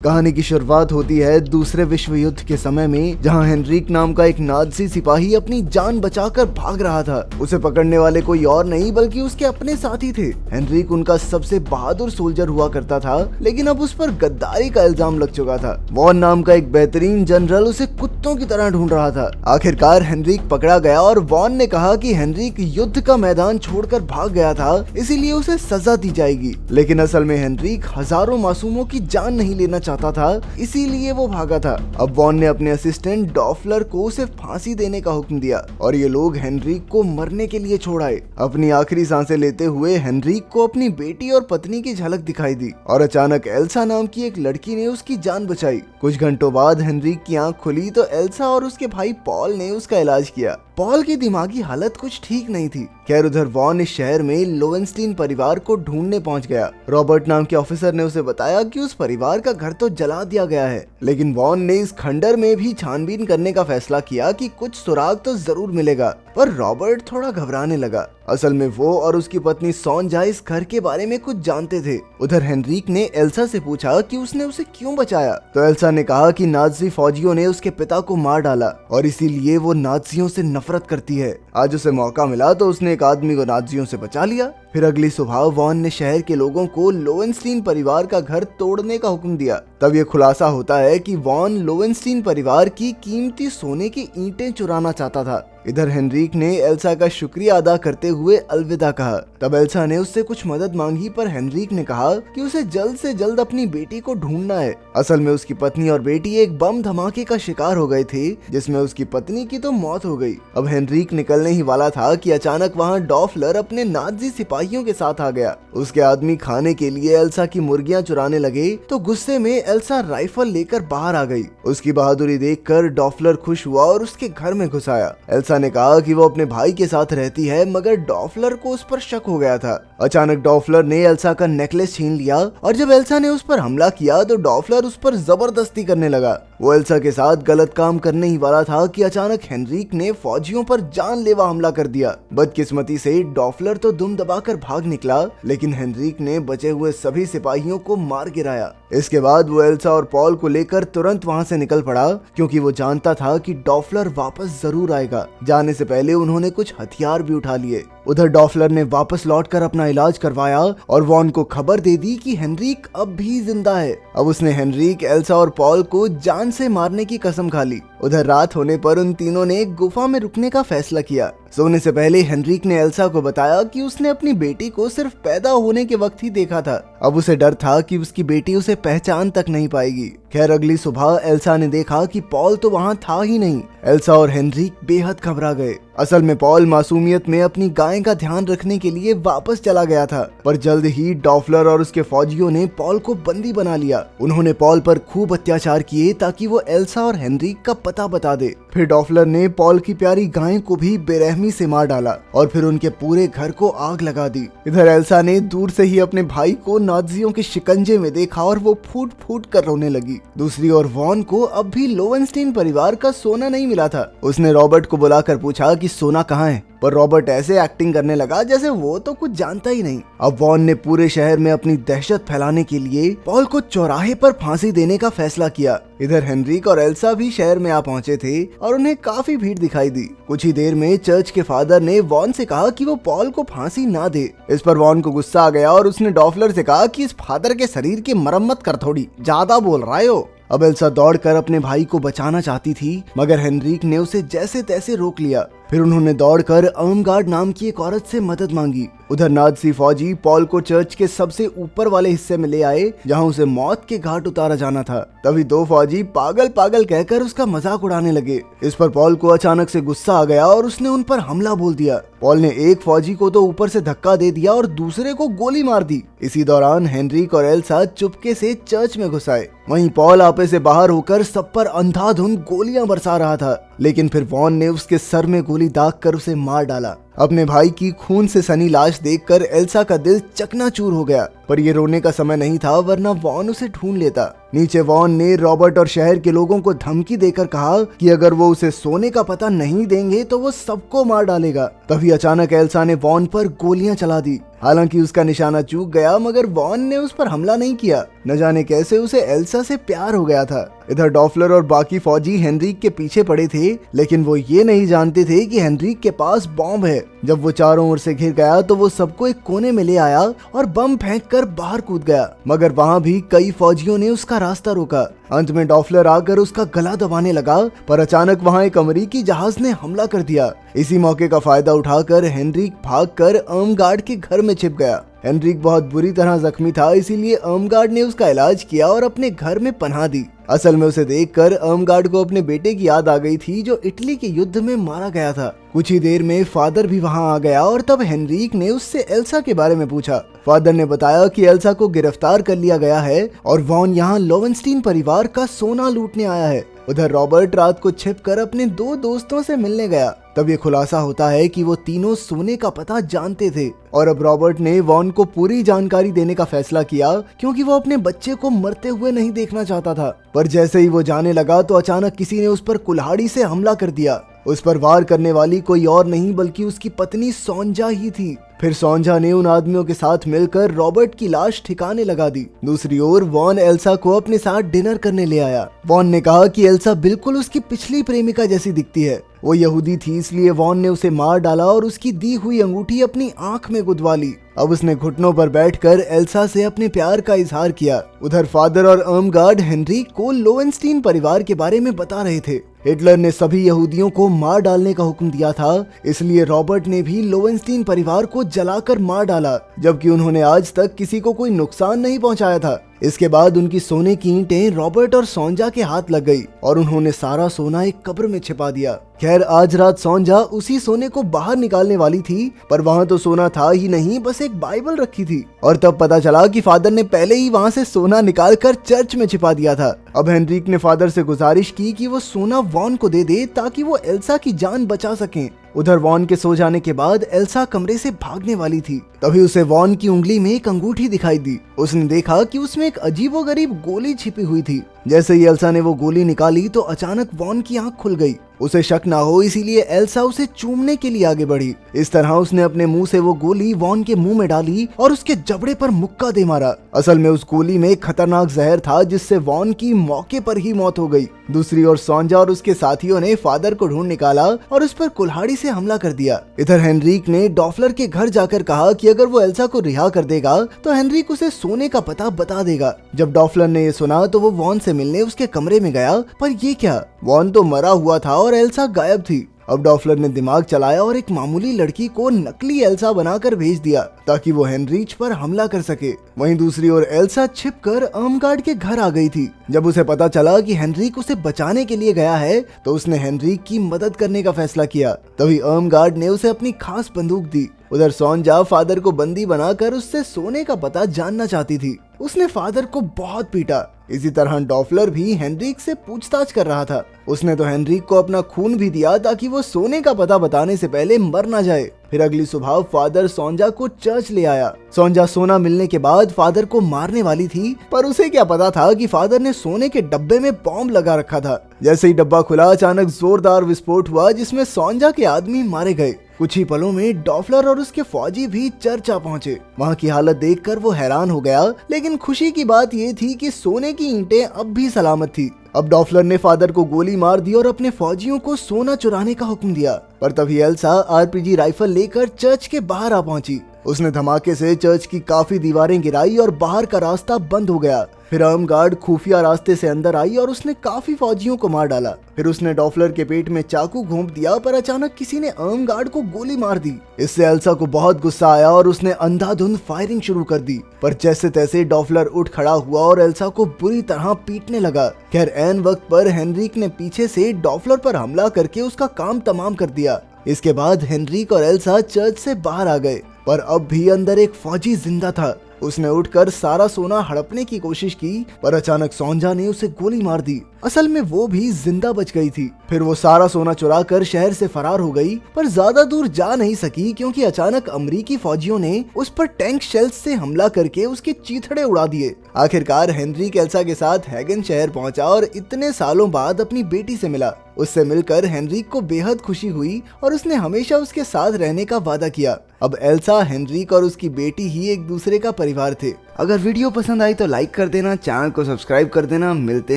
कहानी की शुरुआत होती है दूसरे विश्व युद्ध के समय में, जहां हेनरिक नाम का एक नाज़ी सिपाही अपनी जान बचाकर भाग रहा था। उसे पकड़ने वाले कोई और नहीं बल्कि उसके अपने साथी थे। हेनरिक उनका सबसे बहादुर सोल्जर हुआ करता था, लेकिन अब उस पर गद्दारी का इल्जाम लग चुका था। वॉन नाम का एक बेहतरीन जनरल उसे कुत्तों की तरह ढूंढ रहा था। आखिरकार हेनरिक पकड़ा गया और वॉन ने कहा कि हेनरिक युद्ध का मैदान छोड़कर भाग गया था, इसीलिए उसे सजा दी जाएगी। लेकिन असल में हेनरिक हजारों मासूमों की जान नहीं लेना चाहता था, इसीलिए वो भागा था। अब वॉन ने अपने असिस्टेंट डॉफलर को उसे फांसी देने का हुक्म दिया और ये लोग हेनरिक को मरने के लिए छोड़ आए। अपनी आखिरी सांसें लेते हुए हेनरिक को अपनी बेटी और पत्नी की झलक दिखाई दी और अचानक एल्सा नाम की एक लड़की ने उसकी जान बचाई। कुछ घंटों बाद हेनरिक की आंख खुली तो एल्सा और उसके भाई पॉल ने उसका इलाज किया। पॉल की दिमागी हालत कुछ ठीक नहीं थी। खैर उधर वॉन इस शहर में लोवेनस्टीन परिवार को ढूंढने पहुंच गया। रॉबर्ट नाम के ऑफिसर ने उसे बताया कि उस परिवार का घर तो जला दिया गया है, लेकिन वॉन ने इस खंडर में भी छानबीन करने का फैसला किया कि कुछ सुराग तो जरूर मिलेगा। पर रॉबर्ट थोड़ा घबराने लगा। असल में वो और उसकी पत्नी सोंजा इस घर के बारे में कुछ जानते थे। उधर हेनरिक ने एल्सा से पूछा कि उसने उसे क्यों बचाया, तो एल्सा ने कहा कि नाज़ी फौजियों ने उसके पिता को मार डाला और इसीलिए वो नाज़ियों से नफरत करती है। आज उसे मौका मिला तो उसने एक आदमी को नाज़ियों से बचा लिया। फिर अगली सुबह वॉन ने शहर के लोगों को लोवेनस्टीन परिवार का घर तोड़ने का हुक्म दिया। तब ये खुलासा होता है कि वॉन लोवेनस्टीन परिवार की कीमती सोने की ईंटें चुराना चाहता था। इधर हेनरिक ने एल्सा का शुक्रिया अदा करते हुए अलविदा कहा। तब एल्सा ने उससे कुछ मदद मांगी, पर हेनरिक ने कहा कि उसे जल्द से जल्द अपनी बेटी को ढूंढना है। असल में उसकी पत्नी और बेटी एक बम धमाके का शिकार हो गए थे, जिसमें उसकी पत्नी की तो मौत हो गई। अब हेनरिक निकलने ही वाला था कि अचानक वहाँ डॉफलर अपने नाज़ी सिपाहियों के साथ आ गया। उसके आदमी खाने के लिए एल्सा की मुर्गियां चुराने लगे तो गुस्से में एल्सा राइफल लेकर बाहर आ गई। उसकी बहादुरी देखकर डॉफलर खुश हुआ और उसके घर में घुस आया। एल्सा ने कहा कि वो अपने भाई के साथ रहती है, मगर डॉफलर को उस पर शक हो गया था। अचानक डॉफलर ने एल्सा का नेकलेस छीन लिया और जब एल्सा ने उस पर हमला किया तो डॉफलर उस पर जबरदस्ती करने लगा। वो एल्सा के साथ गलत काम करने ही वाला था कि अचानक हेनरिक ने फौजियों पर जानलेवा हमला कर दिया। बदकिस्मती से डॉफलर तो दुम दबाकर भाग निकला, लेकिन हेनरिक ने बचे हुए सभी सिपाहियों को मार गिराया। इसके बाद वो एल्सा और पॉल को लेकर तुरंत वहां से निकल पड़ा, क्योंकि वो जानता था कि डॉफलर वापस जरूर आएगा। जाने से पहले उन्होंने कुछ हथियार भी उठा लिए। उधर डॉफलर ने वापस लौटकर अपना इलाज करवाया और वॉन को खबर दे दी कि हेनरिक अब भी जिंदा है। अब उसने हेनरिक, एल्सा और पॉल को जान से मारने की कसम खा ली। उधर रात होने पर उन तीनों ने एक गुफा में रुकने का फैसला किया। सोने से पहले हेनरिक ने एल्सा को बताया कि उसने अपनी बेटी को सिर्फ पैदा होने के वक्त ही देखा था। अब उसे डर था कि उसकी बेटी उसे पहचान तक नहीं पाएगी। खैर अगली सुबह एल्सा ने देखा कि पॉल तो वहाँ था ही नहीं। एल्सा और हेनरिक बेहद घबरा गए। असल में पॉल मासूमियत में अपनी गाय का ध्यान रखने के लिए वापस चला गया था, पर जल्द ही डॉफलर और उसके फौजियों ने पॉल को बंदी बना लिया। उन्होंने पॉल पर खूब अत्याचार किए ताकि वो एल्सा और हेनरिक का पता बता दे। फिर डॉफलर ने पॉल की प्यारी गाय को भी बेरहमी से मार डाला और फिर उनके पूरे घर को आग लगा दी। इधर एल्सा ने दूर से ही अपने भाई को नाज़ियों के शिकंजे में देखा और वो फूट फूट कर रोने लगी। दूसरी ओर वॉन को अब भी लोवेनस्टीन परिवार का सोना नहीं मिला था। उसने रॉबर्ट को बुलाकर पूछा कि सोना कहाँ है, पर रॉबर्ट ऐसे एक्टिंग करने लगा जैसे वो तो कुछ जानता ही नहीं। अब वॉन ने पूरे शहर में अपनी दहशत फैलाने के लिए पॉल को चौराहे पर फांसी देने का फैसला किया। इधर हेनरिक और एल्सा भी शहर में आ पहुंचे थे और उन्हें काफी भीड़ दिखाई दी। कुछ ही देर में चर्च के फादर ने वॉन से कहा कि वो पॉल को फांसी ना दे। इस पर वॉन को गुस्सा आ गया और उसने डॉफलर से कहा कि इस फादर के शरीर की मरम्मत कर, थोड़ी ज्यादा बोल रहा हो। अब एल्सा दौड़कर अपने भाई को बचाना चाहती थी, मगर हेनरिक ने उसे जैसे तैसे रोक लिया। फिर उन्होंने दौड़कर अर्मगार्ड नाम की एक औरत से मदद मांगी। उधर नाज़ी फौजी पॉल को चर्च के सबसे ऊपर वाले हिस्से में ले आए, जहां उसे मौत के घाट उतारा जाना था। तभी दो फौजी पागल पागल कहकर उसका मजाक उड़ाने लगे। इस पर पॉल को अचानक से गुस्सा आ गया और उसने उन पर हमला बोल दिया। पॉल ने एक फौजी को तो ऊपर से धक्का दे दिया और दूसरे को गोली मार दी। इसी दौरान हेनरिक और एल्सा चुपके से चर्च में घुस आए। वहीं पॉल आपे से बाहर होकर सब पर अंधाधुंध गोलियां बरसा रहा था, लेकिन फिर वॉन ने उसके सर में गोली दाग कर उसे मार डाला। अपने भाई की खून से सनी लाश देखकर एल्सा का दिल चकनाचूर हो गया, पर ये रोने का समय नहीं था, वरना वॉन उसे ढूंढ लेता। नीचे वॉन ने रॉबर्ट और शहर के लोगों को धमकी देकर कहा कि अगर वो उसे सोने का पता नहीं देंगे तो वो सबको मार डालेगा। तभी अचानक एल्सा ने वॉन पर गोलियां चला दी। हालांकि उसका निशाना चूक गया, मगर वॉन ने उस पर हमला नहीं किया। न जाने कैसे उसे एल्सा से प्यार हो गया था। इधर डॉफलर और बाकी फौजी हेनरिक के पीछे पड़े थे, लेकिन वो ये नहीं जानते थे कि हेनरिक के पास बॉम्ब है। जब वो चारों ओर से घिर गया तो वो सबको एक कोने में ले आया और बम फेंककर बाहर कूद गया, मगर वहाँ भी कई फौजियों ने उसका रास्ता रोका। अंत में डॉफलर आकर उसका गला दबाने लगा, पर अचानक वहाँ एक अमेरिकी जहाज ने हमला कर दिया। इसी मौके का फायदा उठाकर हेनरिक भागकर अर्मगार्ड के घर में छिप गया। हेनरिक बहुत बुरी तरह जख्मी था, इसीलिए अर्मगार्ड ने उसका इलाज किया और अपने घर में पनाह दी। असल में उसे देखकर अर्मगार्ड को अपने बेटे की याद आ गई थी, जो इटली के युद्ध में मारा गया था। कुछ ही देर में फादर भी वहां आ गया और तब हेनरिक ने उससे एल्सा के बारे में पूछा। फादर ने बताया कि एल्सा को गिरफ्तार कर लिया गया है और वॉन यहाँ लोवेंस्टीन परिवार का सोना लूटने आया है। उधर रॉबर्ट रात को छिपकर अपने 2 दोस्तों से मिलने गया। तब ये खुलासा होता है कि वो तीनों सोने का पता जानते थे और अब रॉबर्ट ने वॉन को पूरी जानकारी देने का फैसला किया, क्योंकि वो अपने बच्चे को मरते हुए नहीं देखना चाहता था। पर जैसे ही वो जाने लगा तो अचानक किसी ने उस पर कुल्हाड़ी से हमला कर दिया। उस पर वार करने वाली कोई और नहीं बल्कि उसकी पत्नी सोंजा ही थी। फिर सोंजा ने उन आदमियों के साथ मिलकर रॉबर्ट की लाश ठिकाने लगा दी। दूसरी ओर वॉन एल्सा को अपने साथ डिनर करने ले आया। वॉन ने कहा कि एल्सा बिल्कुल उसकी पिछली प्रेमिका जैसी दिखती है। वो यहूदी थी, इसलिए वॉन ने उसे मार डाला और उसकी दी हुई अंगूठी अपनी आंख में गुदवा ली। अब उसने घुटनों पर बैठकर एल्सा से अपने प्यार का इजहार किया। उधर फादर और अर्मगार्ड हेनरिक को लोवेंस्टीन परिवार के बारे में बता रहे थे। हिटलर ने सभी यहूदियों को मार डालने का हुक्म दिया था, इसलिए रॉबर्ट ने भी लोवेंस्टीन परिवार को जलाकर मार डाला, जबकि उन्होंने आज तक किसी को कोई नुकसान नहीं पहुंचाया था। इसके बाद उनकी सोने की ईंटें रॉबर्ट और सोंजा के हाथ लग गई और उन्होंने सारा सोना एक कब्र में छिपा दिया। खैर, आज रात सोंजा उसी सोने को बाहर निकालने वाली थी, पर वहाँ तो सोना था ही नहीं, बस एक बाइबल रखी थी। और तब पता चला कि फादर ने पहले ही वहाँ से सोना निकालकर चर्च में छिपा दिया था। अब हेनरिक ने फादर से गुजारिश की कि वो सोना वॉन को दे दे ताकि वो एल्सा की जान बचा सकें। उधर वॉन के सो जाने के बाद एल्सा कमरे से भागने वाली थी। तभी उसे वॉन की उंगली में एक अंगूठी दिखाई दी। उसने देखा कि उसमें एक अजीबोगरीब गोली छिपी हुई थी। जैसे ही एल्सा ने वो गोली निकाली तो अचानक वॉन की आंख खुल गई। उसे शक ना हो इसीलिए एल्सा उसे चूमने के लिए आगे बढ़ी। इस तरह उसने अपने मुंह से वो गोली वॉन के मुंह में डाली और उसके जबड़े पर मुक्का दे मारा। असल में उस गोली में खतरनाक जहर था, जिससे वॉन की मौके पर ही मौत हो गई। दूसरी ओर सोंजा और उसके साथियों ने फादर को ढूंढ निकाला और उस पर कुल्हाड़ी से हमला कर दिया। इधर हेनरिक ने डॉफलर के घर जाकर कहा कि अगर वो एल्सा को रिहा कर देगा तो हेनरिक उसे सोने का पता बता देगा। जब डॉफलर ने ये सुना तो वो वॉन से मिलने उसके कमरे में गया, पर ये क्या, वॉन तो मरा हुआ था और एल्सा गायब थी। अब डॉफलर ने दिमाग चलाया और एक मामूली लड़की को नकली एल्सा बनाकर भेज दिया ताकि वो हेनरिच पर हमला कर सके। वहीं दूसरी ओर एल्सा छिपकर अर्मगार्ड के घर आ गई थी। जब उसे पता चला कि हेनरिक उसे बचाने के लिए गया है तो उसने हेनरिक की मदद करने का फैसला किया। तभी अर्मगार्ड ने उसे अपनी खास बंदूक दी। उधर सोंजा फादर को बंदी बनाकर उससे सोने का पता जानना चाहती थी। उसने फादर को बहुत पीटा। इसी तरह डॉफलर भी हेनरिक से पूछताछ कर रहा था। उसने तो हेनरिक को अपना खून भी दिया ताकि वो सोने का पता बताने से पहले मर ना जाए। फिर अगली सुबह फादर सोंजा को चर्च ले आया। सोंजा सोना मिलने के बाद फादर को मारने वाली थी, पर उसे क्या पता था कि फादर ने सोने के डब्बे में बॉम्ब लगा रखा था। जैसे ही डब्बा खुला अचानक जोरदार विस्फोट हुआ, जिसमें सोंजा के आदमी मारे गए। कुछ ही पलों में डॉफलर और उसके फौजी भी चर्च आ पहुंचे। वहाँ की हालत देखकर वो हैरान हो गया, लेकिन खुशी की बात ये थी कि सोने की ईंटें अब भी सलामत थी। अब डॉफलर ने फादर को गोली मार दी और अपने फौजियों को सोना चुराने का हुक्म दिया। पर तभी एल्सा आरपीजी राइफल लेकर चर्च के बाहर आ पहुंची। उसने धमाके से चर्च की काफी दीवारें गिराई और बाहर का रास्ता बंद हो गया। फिर अर्मगार्ड खुफिया रास्ते से अंदर आई और उसने काफी फौजियों को मार डाला। फिर उसने डॉफलर के पेट में चाकू घोंप दिया, पर अचानक किसी ने अर्मगार्ड को गोली मार दी। इससे एल्सा को बहुत गुस्सा आया और उसने अंधाधुंध फायरिंग शुरू कर दी। पर जैसे तैसे डॉफलर उठ खड़ा हुआ और एल्सा को बुरी तरह पीटने लगा। खैर, ऐन वक्त पर हेनरिक ने पीछे से डॉफलर पर हमला करके उसका काम तमाम कर दिया। इसके बाद हेनरिक और एल्सा चर्च से बाहर आ गए, पर अब भी अंदर एक फौजी जिंदा था। उसने उठकर सारा सोना हड़पने की कोशिश की, पर अचानक सोंजा ने उसे गोली मार दी। असल में वो भी जिंदा बच गई थी। फिर वो सारा सोना चुराकर शहर से फरार हो गई, पर ज्यादा दूर जा नहीं सकी क्योंकि अचानक अमेरिकी फौजियों ने उस पर टैंक शेल्स से हमला करके उसके चीथड़े उड़ा दिए। आखिरकार हेनरिक एल्सा के साथ हैगन शहर पहुंचा और इतने सालों बाद अपनी बेटी से मिला। उससे मिलकर हेनरिक को बेहद खुशी हुई और उसने हमेशा उसके साथ रहने का वादा किया। अब एल्सा, हेनरिक और उसकी बेटी ही एक दूसरे का परिवार थे। अगर वीडियो पसंद आई तो लाइक कर देना, चैनल को सब्सक्राइब कर देना। मिलते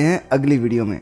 हैं अगली वीडियो में।